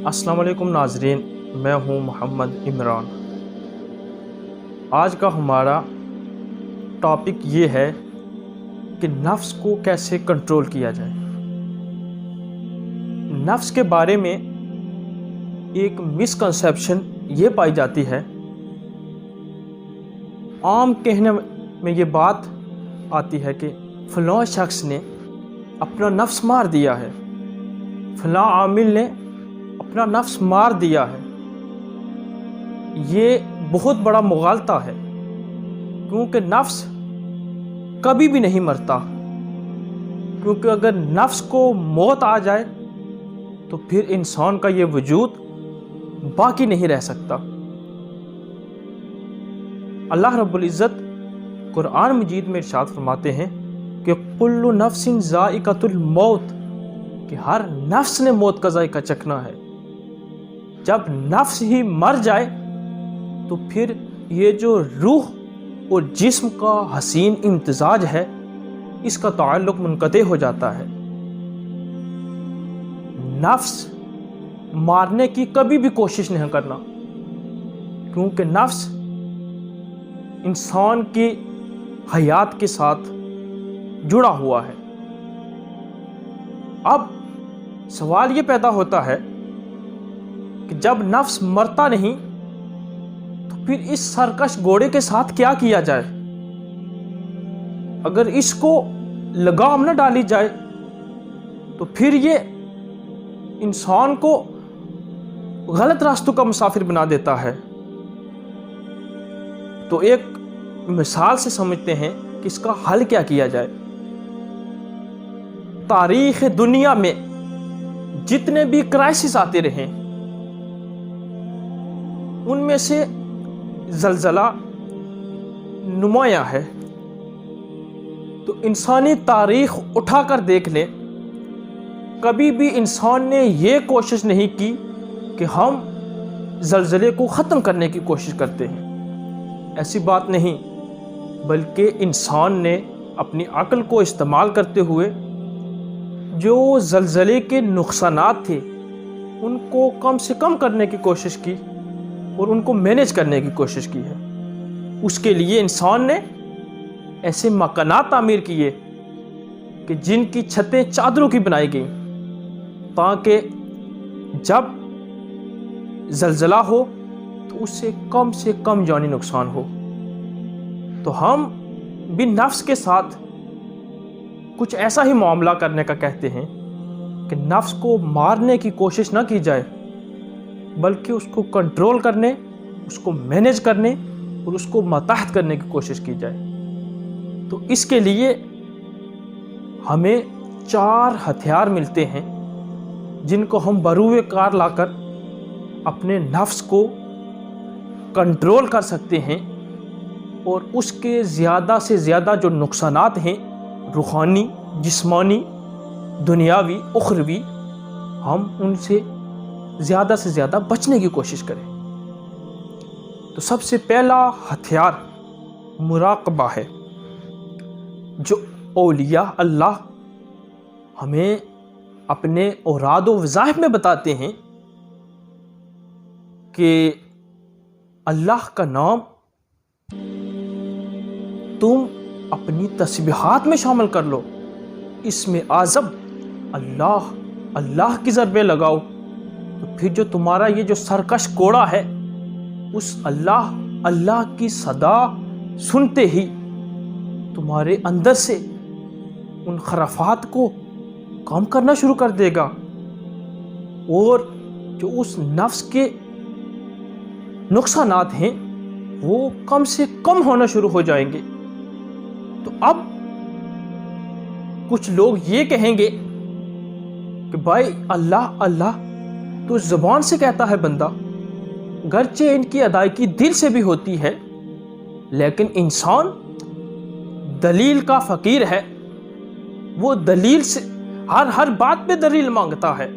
السلام علیکم ناظرین، میں ہوں محمد عمران۔ آج کا ہمارا ٹاپک یہ ہے کہ نفس کو کیسے کنٹرول کیا جائے۔ نفس کے بارے میں ایک مسکنسیپشن یہ پائی جاتی ہے، عام کہنے میں یہ بات آتی ہے کہ فلاں شخص نے اپنا نفس مار دیا ہے، فلاں عامل نے اپنا نفس مار دیا ہے۔ یہ بہت بڑا مغالطہ ہے، کیونکہ نفس کبھی بھی نہیں مرتا، کیونکہ اگر نفس کو موت آ جائے تو پھر انسان کا یہ وجود باقی نہیں رہ سکتا۔ اللہ رب العزت قرآن مجید میں ارشاد فرماتے ہیں کہ کل نفس ذائقۃ الموت، کہ ہر نفس نے موت کا ذائقہ چکھنا ہے۔ جب نفس ہی مر جائے تو پھر یہ جو روح اور جسم کا حسین امتزاج ہے، اس کا تعلق منقطع ہو جاتا ہے۔ نفس مارنے کی کبھی بھی کوشش نہیں کرنا، کیونکہ نفس انسان کی حیات کے ساتھ جڑا ہوا ہے۔ اب سوال یہ پیدا ہوتا ہے کہ جب نفس مرتا نہیں تو پھر اس سرکش گھوڑے کے ساتھ کیا کیا جائے؟ اگر اس کو لگام نہ ڈالی جائے تو پھر یہ انسان کو غلط راستوں کا مسافر بنا دیتا ہے۔ تو ایک مثال سے سمجھتے ہیں کہ اس کا حل کیا کیا جائے۔ تاریخ دنیا میں جتنے بھی کرائسس آتے رہے، ان میں سے زلزلہ نمایاں ہے۔ تو انسانی تاریخ اٹھا کر دیکھ لیں، کبھی بھی انسان نے یہ کوشش نہیں کی کہ ہم زلزلے کو ختم کرنے کی کوشش کرتے ہیں۔ ایسی بات نہیں، بلکہ انسان نے اپنی عقل کو استعمال کرتے ہوئے جو زلزلے کے نقصانات تھے ان کو کم سے کم کرنے کی کوشش کی اور ان کو مینیج کرنے کی کوشش کی ہے۔ اس کے لیے انسان نے ایسے مکانات تعمیر کیے کہ جن کی چھتیں چادروں کی بنائی گئیں، تاکہ جب زلزلہ ہو تو اس سے کم جانی نقصان ہو۔ تو ہم بھی نفس کے ساتھ کچھ ایسا ہی معاملہ کرنے کا کہتے ہیں کہ نفس کو مارنے کی کوشش نہ کی جائے، بلکہ اس کو کنٹرول کرنے، اس کو مینیج کرنے اور اس کو ماتحت کرنے کی کوشش کی جائے۔ تو اس کے لیے ہمیں 4 ہتھیار ملتے ہیں جن کو ہم بروئے کار لا کر اپنے نفس کو کنٹرول کر سکتے ہیں، اور اس کے زیادہ سے زیادہ جو نقصانات ہیں، روحانی، جسمانی، دنیاوی، اخروی، ہم ان سے زیادہ بچنے کی کوشش کریں۔ تو سب سے پہلا ہتھیار مراقبہ ہے، جو اولیاء اللہ ہمیں اپنے اوراد و وظائف میں بتاتے ہیں کہ اللہ کا نام تم اپنی تسبیحات میں شامل کر لو، اس میں اعظم اللہ کی ضربیں لگاؤ، تو پھر جو تمہارا یہ جو سرکش کوڑا ہے، اس اللہ کی صدا سنتے ہی تمہارے اندر سے ان خرافات کو کم کرنا شروع کر دے گا، اور جو اس نفس کے نقصانات ہیں وہ کم سے کم ہونا شروع ہو جائیں گے۔ تو اب کچھ لوگ یہ کہیں گے کہ بھائی اللہ تو زبان سے کہتا ہے بندہ، گرچہ ان کی ادائیگی دل سے بھی ہوتی ہے، لیکن انسان دلیل کا فقیر ہے، وہ دلیل سے ہر بات پہ دلیل مانگتا ہے۔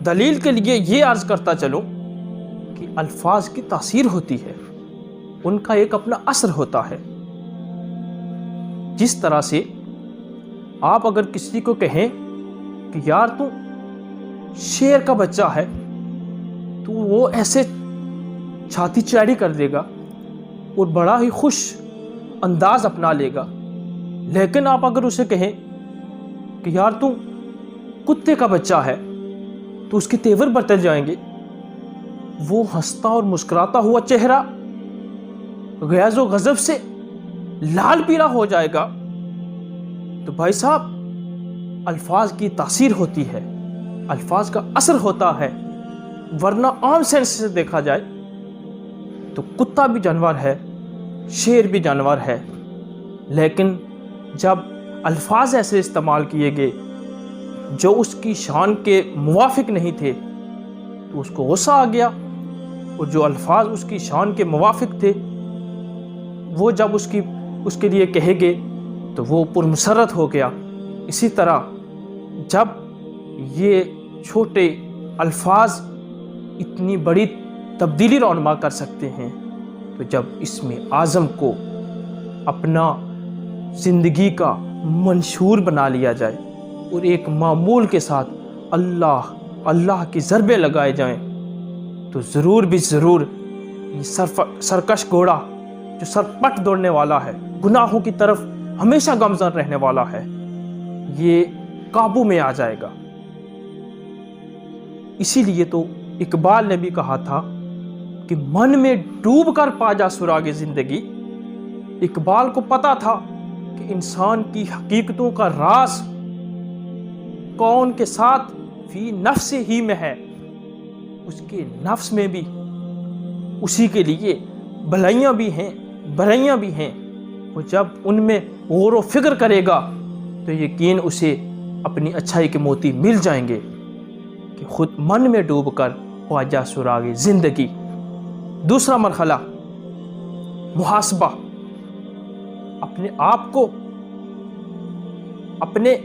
دلیل کے لیے یہ عرض کرتا چلوں کہ الفاظ کی تاثیر ہوتی ہے، ان کا ایک اپنا اثر ہوتا ہے۔ جس طرح سے آپ اگر کسی کو کہیں کہ یار تو شیر کا بچہ ہے تو وہ ایسے چھاتی چاڑی کر دے گا اور بڑا ہی خوش انداز اپنا لے گا. لیکن آپ اگر اسے کہیں کہ یار تو کتے کا بچہ ہے تو اس کے تیور بدل جائیں گے. وہ ہنستا اور مسکراتا ہوا چہرہ غیظ و غضب سے لال پیلا ہو جائے گا. تو بھائی صاحب الفاظ کی تاثیر ہوتی ہے, الفاظ کا اثر ہوتا ہے. ورنہ عام سینس سے دیکھا جائے تو کتا بھی جانور ہے, شیر بھی جانور ہے, لیکن جب الفاظ ایسے استعمال کیے گئے جو اس کی شان کے موافق نہیں تھے تو اس کو غصہ آ گیا, اور جو الفاظ اس کی شان کے موافق تھے وہ جب اس کے لیے کہے گئے تو وہ پرمسرت ہو گیا. اسی طرح جب یہ چھوٹے الفاظ اتنی بڑی تبدیلی رونما کر سکتے ہیں تو جب اسم اعظم کو اپنا زندگی کا منشور بنا لیا جائے اور ایک معمول کے ساتھ اللہ اللہ کی ضربیں لگائے جائیں تو ضرور بھی ضرور یہ سرکش گھوڑا جو سرپٹ دوڑنے والا ہے, گناہوں کی طرف ہمیشہ گامزن رہنے والا ہے, یہ قابو میں آ جائے گا. اسی لیے تو اقبال نے بھی کہا تھا کہ من میں ڈوب کر پا جا سراغ زندگی. اقبال کو پتا تھا کہ انسان کی حقیقتوں کا راز کون کے ساتھ فی نفس ہی میں ہے, اس کے نفس میں بھی اسی کے لیے بھلائیاں بھی ہیں برائیاں بھی ہیں. وہ جب ان میں غور و فکر کرے گا تو یقین اسے اپنی اچھائی کے موتی مل جائیں گے کہ خود من میں ڈوب کر پا جا سراغ زندگی. دوسرا مرحلہ محاسبہ. اپنے آپ کو اپنے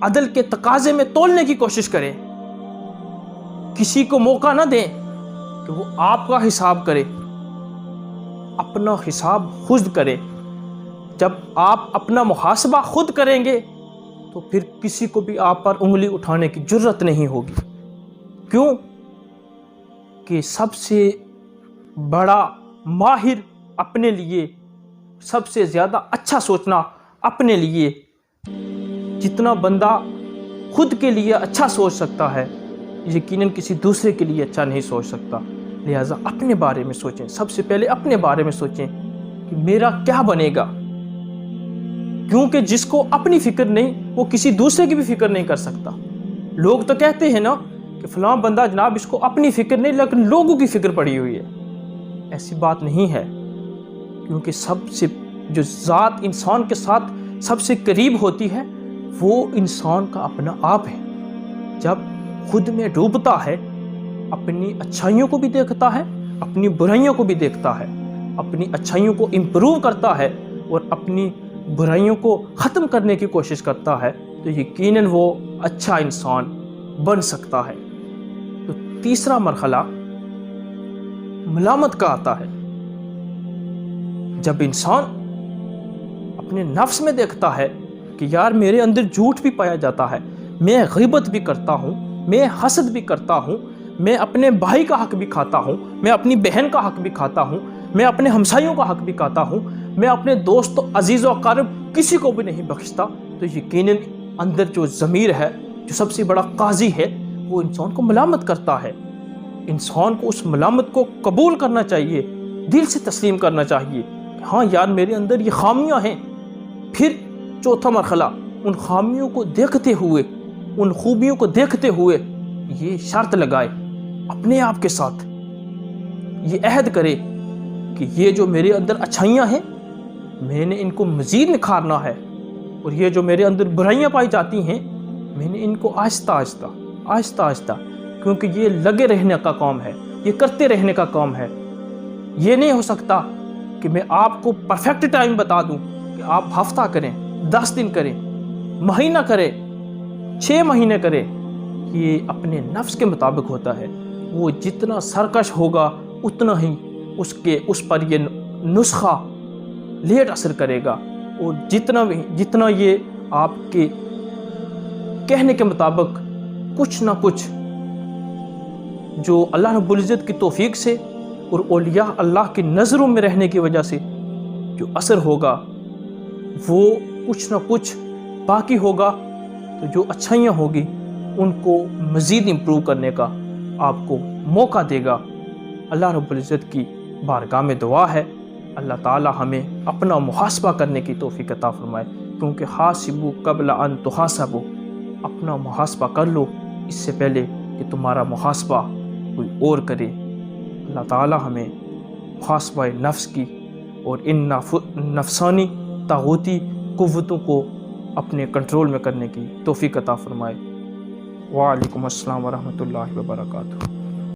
عدل کے تقاضے میں تولنے کی کوشش کریں. کسی کو موقع نہ دیں کہ وہ آپ کا حساب کرے, اپنا حساب خود کرے. جب آپ اپنا محاسبہ خود کریں گے تو پھر کسی کو بھی آپ پر انگلی اٹھانے کی جرت نہیں ہوگی. کیوں کہ سب سے بڑا ماہر اپنے لیے, سب سے زیادہ اچھا سوچنا اپنے لیے. جتنا بندہ خود کے لیے اچھا سوچ سکتا ہے یقیناً کسی دوسرے کے لیے اچھا نہیں سوچ سکتا. لہٰذا اپنے بارے میں سوچیں, سب سے پہلے اپنے بارے میں سوچیں کہ میرا کیا بنے گا. کیونکہ جس کو اپنی فکر نہیں وہ کسی دوسرے کی بھی فکر نہیں کر سکتا. لوگ تو کہتے ہیں نا کہ فلاں بندہ جناب اس کو اپنی فکر نہیں لیکن لوگوں کی فکر پڑی ہوئی ہے. ایسی بات نہیں ہے, کیونکہ سب سے جو ذات انسان کے ساتھ سب سے قریب ہوتی ہے وہ انسان کا اپنا آپ ہے. جب خود میں ڈوبتا ہے اپنی اچھائیوں کو بھی دیکھتا ہے, اپنی برائیوں کو بھی دیکھتا ہے, اپنی اچھائیوں کو امپروو کرتا ہے اور اپنی برائیوں کو ختم کرنے کی کوشش کرتا ہے تو یقیناً وہ اچھا انسان بن سکتا ہے. تو تیسرا مرحلہ ملامت کا آتا ہے. جب انسان اپنے نفس میں دیکھتا ہے کہ یار میرے اندر جھوٹ بھی پایا جاتا ہے, میں غیبت بھی کرتا ہوں, میں حسد بھی کرتا ہوں, میں اپنے بھائی کا حق بھی کھاتا ہوں, میں اپنی بہن کا حق بھی کھاتا ہوں, میں اپنے ہمسائیوں کا حق بھی کھاتا ہوں, میں اپنے دوست عزیز و اقارب کسی کو بھی نہیں بخشتا, تو یقیناً اندر جو ضمیر ہے جو سب سے بڑا قاضی ہے وہ انسان کو ملامت کرتا ہے. انسان کو اس ملامت کو قبول کرنا چاہیے, دل سے تسلیم کرنا چاہیے کہ ہاں یار میرے اندر یہ خامیاں ہیں. پھر چوتھا مرحلہ ان خامیوں کو دیکھتے ہوئے, ان خوبیوں کو دیکھتے ہوئے یہ شرط لگائے اپنے آپ کے ساتھ, یہ عہد کرے کہ یہ جو میرے اندر اچھائیاں ہیں میں نے ان کو مزید نکھارنا ہے, اور یہ جو میرے اندر برائیاں پائی جاتی ہیں میں نے ان کو آہستہ آہستہ کیونکہ یہ لگے رہنے کا کام ہے, یہ کرتے رہنے کا کام ہے. یہ نہیں ہو سکتا کہ میں آپ کو پرفیکٹ ٹائم بتا دوں کہ آپ ہفتہ کریں, 10 دن کریں, مہینہ کریں, 6 مہینے کریں. یہ اپنے نفس کے مطابق ہوتا ہے. وہ جتنا سرکش ہوگا اتنا ہی اس پر یہ نسخہ لیٹ اثر کرے گا, اور جتنا یہ آپ کے کہنے کے مطابق کچھ نہ کچھ جو اللہ رب العزت کی توفیق سے اور اولیاء اللہ کی نظروں میں رہنے کی وجہ سے جو اثر ہوگا وہ کچھ نہ کچھ باقی ہوگا، تو جو اچھائیاں ہوگی ان کو مزید امپروو کرنے کا آپ کو موقع دے گا۔ اللہ رب العزت کی بارگاہ میں دعا ہے اللہ تعالی ہمیں اپنا محاسبہ کرنے کی توفیق عطا فرمائے، کیونکہ حاسبوا قبل ان تحاسبوا، اپنا محاسبہ کر لو اس سے پہلے کہ تمہارا محاسبہ کوئی اور کرے۔ اللہ تعالی ہمیں محاسبہ نفس کی اور ان نفسانی طاغوتی قوتوں کو اپنے کنٹرول میں کرنے کی توفیق عطا فرمائے۔ وعلیکم السلام ورحمۃ اللہ وبرکاتہ۔